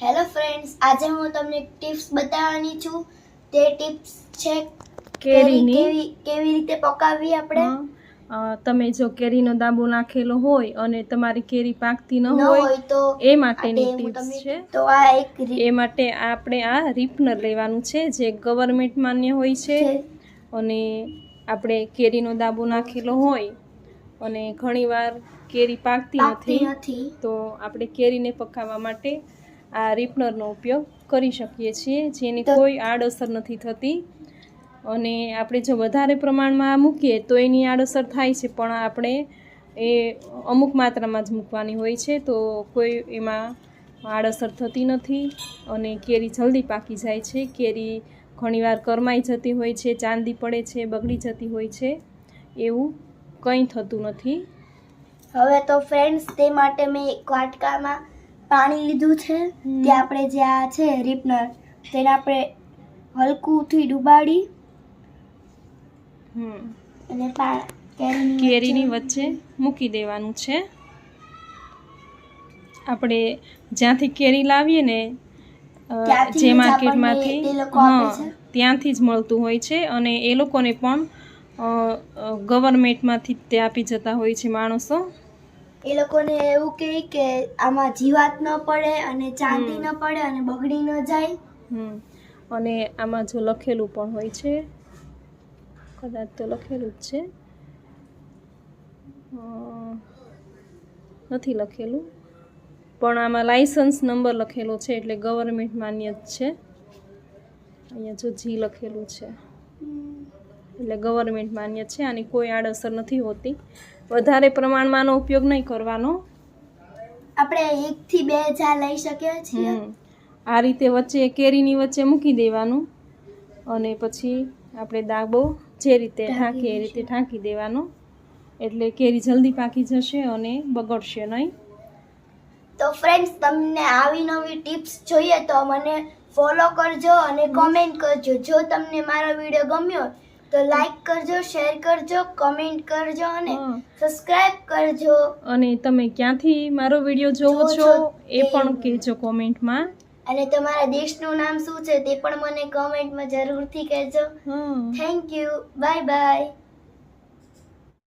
Hello friends, આજે હું તમને ટિપ્સ બતાવવાની છું. તે ટિપ્સ છે કેરીની કેવી રીતે પકાવવી આપણે. તમે જો કેરીનો દાબો નાખેલો હોય અને તમારી કેરી પાકતી ન હોય હોય તો એ માટેની ટિપ્સ છે. તો આ એક એ માટે આપણે આ રીપનર લેવાનું છે જે ગવર્મેન્ટ માન્ય હોય છે. અને આપણે કેરીનો દાબો નાખેલો હોય અને ઘણીવાર કેરી પાકતી નથી તો આપણે કેરીને પકાવવા માટે આ રીપનરનો ઉપયોગ કરી શકીએ છીએ, જેની કોઈ આડઅસર નથી થતી. અને આપણે જો વધારે પ્રમાણમાં મૂકીએ તો એની આડઅસર થાય છે, પણ આપણે એ અમુક માત્રામાં જ મૂકવાની હોય છે, તો કોઈ એમાં આડઅસર થતી નથી અને કેરી જલ્દી પાકી જાય છે. કેરી ઘણીવાર કરમાઈ જતી હોય છે, ચાંદી પડે છે, બગડી જતી હોય છે, એવું કંઈ થતું નથી. હવે તો ફ્રેન્ડ્સ, તે માટે મેં એક વાટકામાં પાણી લીધું છે. તે આપણે જે આ છે રીપનર, તેને આપણે હલકુંથી ડુબાડી અને કેરીની વચ્ચે મૂકી દેવાનું છે. આપણે જ્યાંથી કેરી લાવીએ ને જે માર્કેટમાંથી ત્યાંથી જ મળતું હોય છે, અને એ લોકોને પણ ગવર્મેન્ટમાંથી તે આપી જતા હોય છે માણસો. એ લોકોને એવું કહે કે આમાં જીવાત ન પડે અને ચાંદી ન પડે અને બગડી ન જાય. અને આમાં જો લખેલું પણ હોય છે, કદાચ તો લખેલું જ છે, નથી લખેલું પણ આમાં લાઇસન્સ નંબર લખેલો છે, એટલે ગવર્મેન્ટ માન્ય જ છે. અહીંયા જો જી લખેલું છે એટલે ગવર્મેન્ટ માન્ય છે. આની કોઈ આડઅસર નથી હોતી. વધારે પ્રમાણમાંનો ઉપયોગ નહીં કરવાનો. આપણે 1 થી 2 જા લઈ શકીએ છીએ. આ રીતે વચ્ચે કેરીની વચ્ચે મૂકી દેવાનું અને પછી આપણે દાબો જે રીતે ઢાંકીએ એ રીતે ઢાંકી દેવાનો, એટલે કેરી જલ્દી પાકી જશે અને બગડશે નહીં. તો ફ્રેન્ડ્સ, તમને આવી નવી ટિપ્સ જોઈએ તો મને ફોલો કરજો અને કોમેન્ટ કરજો. જો તમને મારો વિડીયો ગમ્યો તો લાઈક કરજો, શેર કરજો, કમેન્ટ કરજો અને સબસ્ક્રાઇબ કરજો. અને તમે ક્યાંથી મારો વિડીયો જોવો છો એ પણ કહેજો કોમેન્ટમાં. અને તમારા દેશનું નામ શું છે તે પણ મને કોમેન્ટમાં જરૂરથી કહેજો. Thank you. Bye bye.